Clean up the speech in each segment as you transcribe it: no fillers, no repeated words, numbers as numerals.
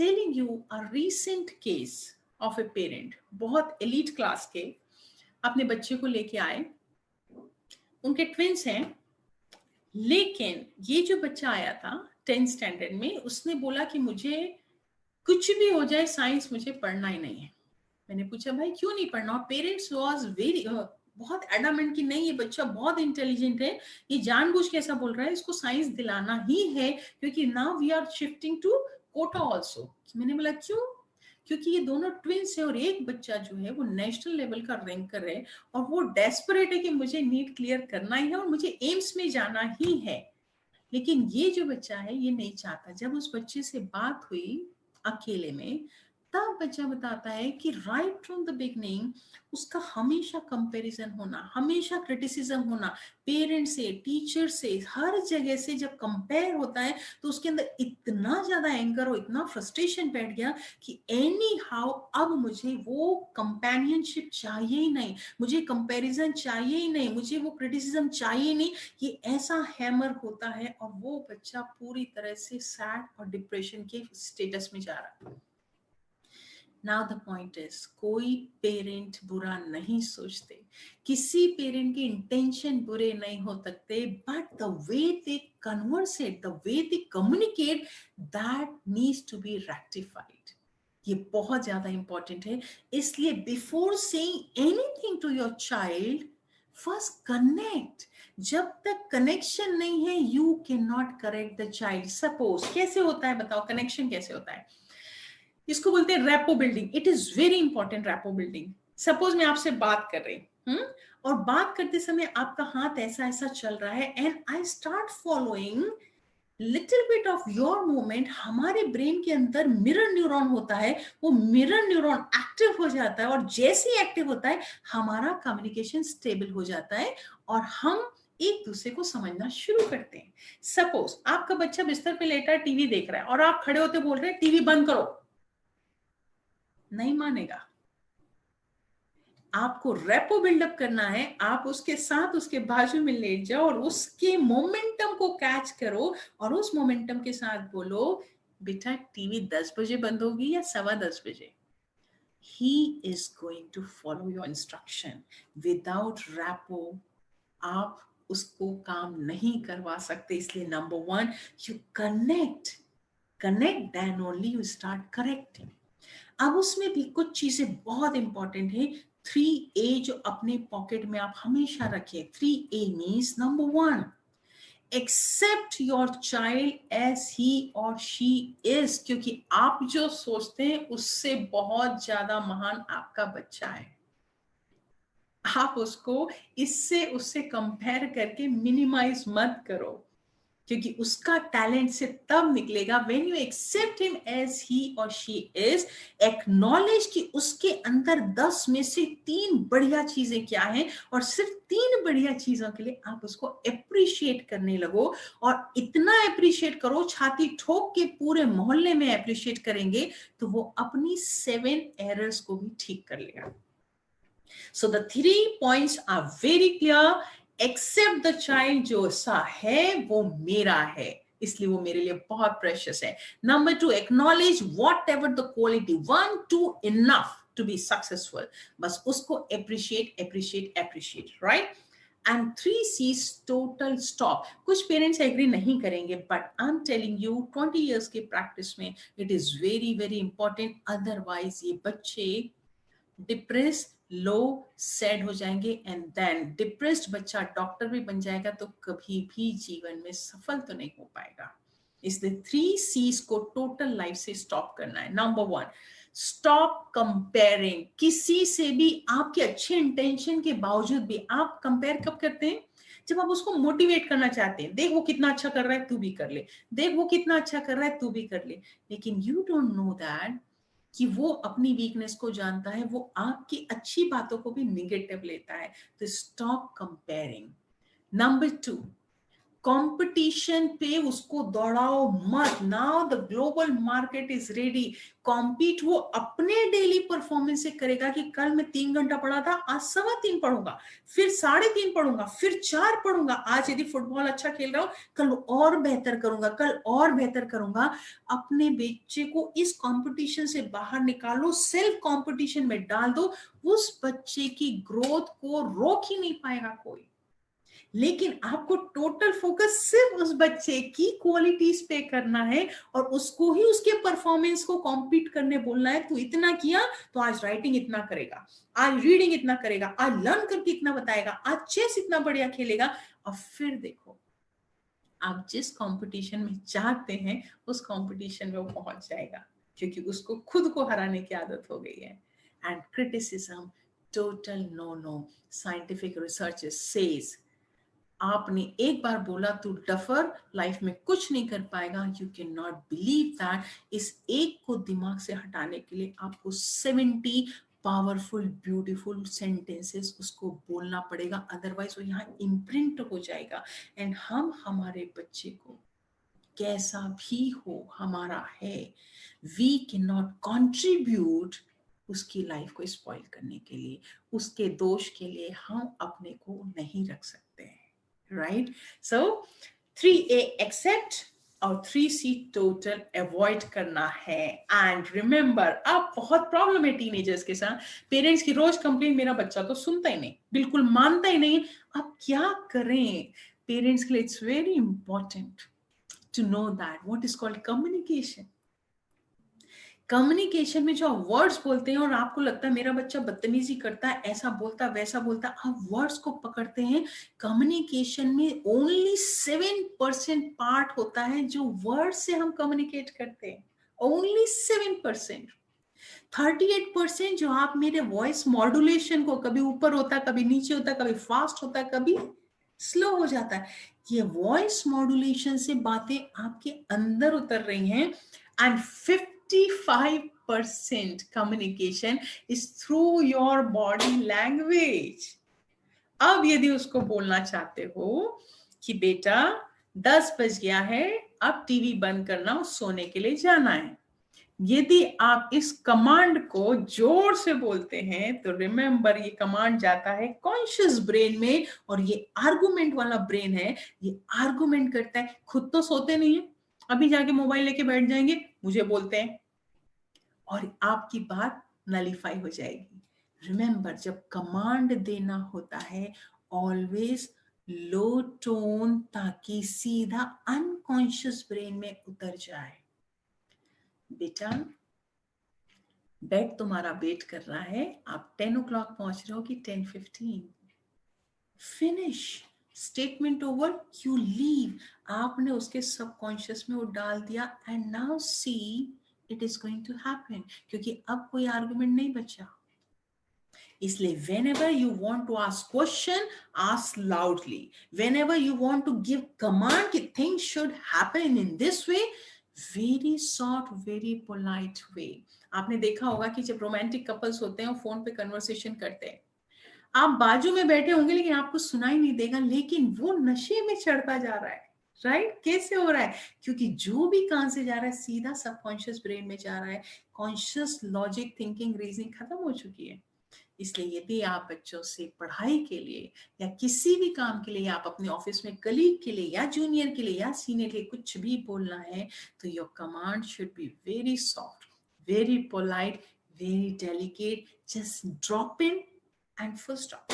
Telling you a recent case of a parent, बहुत elite class के अपने बच्चे को लेके आए। उनके ट्विंस हैं, लेकिन ये जो बच्चा आया था 10th स्टैंडर्ड में, उसने बोला कि मुझे कुछ भी हो जाए साइंस मुझे पढ़ना ही नहीं है। मैंने पूछा भाई क्यों नहीं पढ़ना? पेरेंट्स वाज वेरी बहुत एडामेंट कि नहीं, ये बच्चा बहुत इंटेलिजेंट है, ये जानबूझ के ऐसा बोल रहा है, इसको साइंस दिलाना ही है, क्योंकि now we are shifting to Kota also. मैंने बोला क्यों? क्योंकि ये दोनों ट्विंस है और एक बच्चा जो है वो नेशनल लेवल का रैंकर है और वो डेस्परेट है कि मुझे नीट क्लियर करना ही है और मुझे एम्स में जाना ही है। लेकिन ये जो बच्चा है ये नहीं चाहता। जब उस बच्चे से बात हुई अकेले में, तब बच्चा बताता है कि राइट फ्रॉम द बिगनिंग उसका हमेशा कंपैरिजन होना, हमेशा क्रिटिसिज्म होना, पेरेंट्स से, टीचर से, हर जगह से जब कंपेयर होता है तो उसके अंदर इतना ज्यादा एंगर और इतना फ्रस्ट्रेशन बैठ गया कि एनी हाउ अब मुझे वो कंपेनियनशिप चाहिए ही नहीं, मुझे कंपैरिजन चाहिए ही नहीं, मुझे वो क्रिटिसिज्म चाहिए ही नहीं। ये ऐसा हैमर होता है और वो बच्चा पूरी तरह से सैड और डिप्रेशन के स्टेटस में जा रहा है। नाउ द पॉइंट इज, कोई पेरेंट बुरा नहीं सोचते, किसी पेरेंट के इंटेंशन बुरे नहीं हो सकते, but the way they conversate, the way they communicate, that needs to be rectified. ये बहुत ज्यादा इंपॉर्टेंट है। इसलिए before saying anything to your child, first connect. जब तक कनेक्शन नहीं है you can not correct the child. Suppose कैसे होता है बताओ, कनेक्शन कैसे होता है? इसको बोलते हैं rapport building. It is very important rapport building. Suppose मैं आपसे बात कर रही हूँ और बात करते समय आपका हाथ ऐसा ऐसा चल रहा है and I start following little bit of your movement. हमारे ब्रेन के अंदर मिरर न्यूरॉन होता है, वो मिरर न्यूरॉन एक्टिव हो जाता है और जैसे ही एक्टिव होता है हमारा कम्युनिकेशन स्टेबल हो जाता है और हम एक दूसरे को समझना शुरू करते हैं। सपोज आपका बच्चा बिस्तर पे लेटा है, टीवी देख रहा है और आप खड़े होते बोल रहे हैं टीवी बंद करो, नहीं मानेगा। आपको रेपो बिल्डअप करना है, आप उसके साथ उसके बाजू में लेट जाओ और उसके मोमेंटम को कैच करो और उस मोमेंटम के साथ बोलो बेटा टीवी 10 बजे बंद होगी या 10:15 बजे। He is going to follow your instruction. Without rapport आप उसको काम नहीं करवा सकते। इसलिए number 1, you connect then only you start correcting. अब उसमें भी कुछ चीजें बहुत इंपॉर्टेंट है। 3A जो अपने पॉकेट में आप हमेशा रखें। 3A means number 1, accept your child as he और शी इज। क्योंकि आप जो सोचते हैं उससे बहुत ज्यादा महान आपका बच्चा है। आप उसको इससे उससे कंपेयर करके मिनिमाइज मत करो, क्योंकि उसका टैलेंट से तब निकलेगा when you accept him as he और शी इज। एक्नॉलेज कि उसके अंदर 10 में से 3 बढ़िया चीजें क्या हैं और सिर्फ 3 बढ़िया चीजों के लिए आप उसको अप्रिशिएट करने लगो। और इतना अप्रिशिएट करो, छाती ठोक के पूरे मोहल्ले में अप्रिशिएट करेंगे तो वो अपनी 7 एरर्स को भी ठीक कर लेगा। So the 3 points are very clear. Accept the child, जो सा है वो मेरा है, इसलिए वो मेरे लिए बहुत प्रेशियस है। Number 2, acknowledge whatever the quality, 1, 2 enough to be successful. बस उसको appreciate, right? And 3 C's, total stop. कुछ पेरेंट्स एग्री नहीं करेंगे, but I am telling you 20 years के प्रैक्टिस में it is very very important. Otherwise ये बच्चे डिप्रेस, लो, sad हो जाएंगे एंड देन डिप्रेस्ड बच्चा डॉक्टर भी बन जाएगा तो कभी भी जीवन में सफल तो नहीं हो पाएगा। इसलिए 3 C's को टोटल लाइफ से स्टॉप करना है। Number 1, stop comparing. किसी से भी आपके अच्छे इंटेंशन के बावजूद भी आप कंपेयर कब करते हैं? जब आप उसको मोटिवेट करना चाहते हैं, देख वो कितना अच्छा कर रहा है तू भी कर ले, देख वो कितना अच्छा कर रहा है तू भी कर ले। लेकिन यू डोंट नो दैट कि वो अपनी वीकनेस को जानता है, वो आपकी अच्छी बातों को भी निगेटिव लेता है। तो स्टॉप कंपेयरिंग। नंबर 2, कंपटीशन पे उसको दौड़ाओ मत। Now the global market is ready. Compete वो अपने डेली परफॉर्मेंस से करेगा कि कल मैं 3 घंटा पढ़ा था, आज 3:15 पढ़ूंगा, फिर 3:30 पढ़ूंगा, फिर 4 पढ़ूंगा। आज यदि फुटबॉल अच्छा खेल रहा हूं, कल और बेहतर करूंगा, कल और बेहतर करूंगा। अपने बच्चे को इस कंपटीशन से बाहर निकालो, सेल्फ कंपटीशन में डाल दो। उस बच्चे की ग्रोथ को रोक ही नहीं पाएगा कोई। लेकिन आपको टोटल फोकस सिर्फ उस बच्चे की क्वालिटीज पे करना है और उसको ही उसके परफॉर्मेंस को कॉम्पीट करने बोलना है। तू इतना किया तो आज राइटिंग इतना करेगा, आज रीडिंग इतना करेगा, आज लर्न करके इतना बताएगा, आज चेस इतना बढ़िया खेलेगा। और फिर देखो आप जिस कंपटीशन में चाहते हैं उस कंपटीशन में वो पहुंच जाएगा, क्योंकि उसको खुद को हराने की आदत हो गई है। And criticism, total no no. Scientific research says आपने एक बार बोला तो डफर, लाइफ में कुछ नहीं कर पाएगा। You can not believe that. इस एक को दिमाग से हटाने के लिए आपको 70 पावरफुल ब्यूटीफुल सेंटेंसेस उसको बोलना पड़ेगा, अदरवाइज वो यहाँ इम्प्रिंट हो जाएगा। एंड हम हमारे बच्चे को कैसा भी हो हमारा है, वी कैन नॉट कॉन्ट्रीब्यूट उसकी लाइफ को स्पॉइल करने के लिए, उसके दोष के लिए हम अपने को नहीं रख सकते हैं। right? So 3A accept और 3C total avoid करना है। एंड रिमेंबर, अब बहुत प्रॉब्लम है टीनेजर्स के साथ। पेरेंट्स की रोज कंप्लेन, मेरा बच्चा तो सुनता ही नहीं, बिल्कुल मानता ही नहीं। अब क्या करें? पेरेंट्स के लिए it's very important to know that what is called communication. Communication में जो आप वर्ड्स बोलते हैं और आपको लगता है मेरा बच्चा बदतमीजी करता है, ऐसा बोलता वैसा बोलता, आप वर्ड्स को पकड़ते हैं। कम्युनिकेशन में ओनली 7% पार्ट होता है जो वर्ड से हम कम्युनिकेट करते हैं, ओनली 7%। 38% जो आप मेरे वॉइस मॉड्यूलेशन को, कभी ऊपर होता कभी नीचे होता, कभी फास्ट होता कभी स्लो हो जाता है, ये वॉइस मॉड्यूलेशन से बातें आपके अंदर उतर रही हैं। And 55% communication is through your body language। अब यदि उसको बोलना चाहते हो कि बेटा 10 बज गया है, अब टीवी बंद करना और सोने के लिए जाना है, यदि आप इस कमांड को जोर से बोलते हैं तो रिमेंबर ये कमांड जाता है कॉन्शियस ब्रेन में, और ये आर्गुमेंट वाला ब्रेन है, ये आर्गुमेंट करता है। खुद तो सोते नहीं है, अभी जाके मोबाइल लेके बैठ जाएंगे, मुझे बोलते हैं, और आपकी बात नलीफाई हो जाएगी। रिमेंबर, जब कमांड देना होता है ऑलवेज लो टोन, ताकि सीधा अनकॉन्शियस ब्रेन में उतर जाए। बेटा बेड तुम्हारा वेट कर रहा है, आप 10 o'clock पहुंच रहे हो कि 10:15, finish, statement over, you leave. आपने उसके सबकॉन्शियस में वो डाल दिया। And now see it is going to happen, क्योंकि अब कोई आर्गुमेंट नहीं बचा। इसलिए whenever you want to ask question, ask loudly. Whenever you want to give command कि things should happen in this way, very short, very polite way। आपने देखा होगा कि जब रोमांटिक कपल्स होते हैं और फोन पे कन्वर्सेशन करते हैं, आप बाजू में बैठे होंगे लेकिन आपको सुनाई नहीं देगा, लेकिन वो नशे में चढ़ता जा रहा है। राइट? कैसे हो रहा है? क्योंकि जो भी कान से जा रहा है सीधा सबकॉन्शियस ब्रेन में जा रहा है, कॉन्शियस लॉजिक थिंकिंग रीजनिंग खत्म हो चुकी है। इसलिए यदि आप बच्चों से पढ़ाई के लिए या किसी भी काम के लिए, आप अपने ऑफिस में कलीग के लिए या जूनियर के लिए या सीनियर के लिए कुछ भी बोलना है, तो your command should be very soft, very polite, very delicate, just drop in and full stop,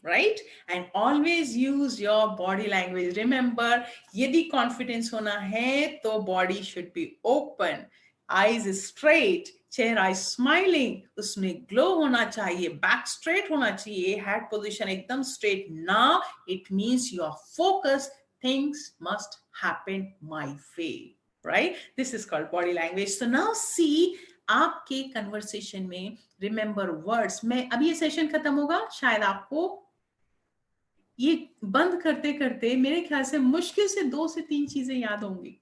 right? And always use your body language. Remember, यदि confidence होना है तो body should be open, eyes straight, चेहरा smiling, उसमें glow होना चाहिए, back straight होना चाहिए, head position एकदम straight. Now it means you are focused, things must happen my way, right? This is called body language. So now see, आपके conversation में remember words. मैं अभी ये सेशन खत्म होगा, शायद आपको ये बंद करते करते मेरे ख्याल से मुश्किल से 2 से 3 चीजें याद होंगी,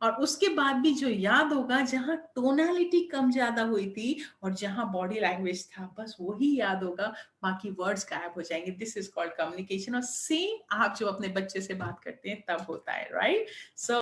और उसके बाद भी जो याद होगा जहां टोनालिटी कम ज्यादा हुई थी और जहां बॉडी लैंग्वेज था, बस वही याद होगा, बाकी वर्ड्स गायब हो जाएंगे। This is called communication. और सेम आप जो अपने बच्चे से बात करते हैं तब होता है, राइट? सो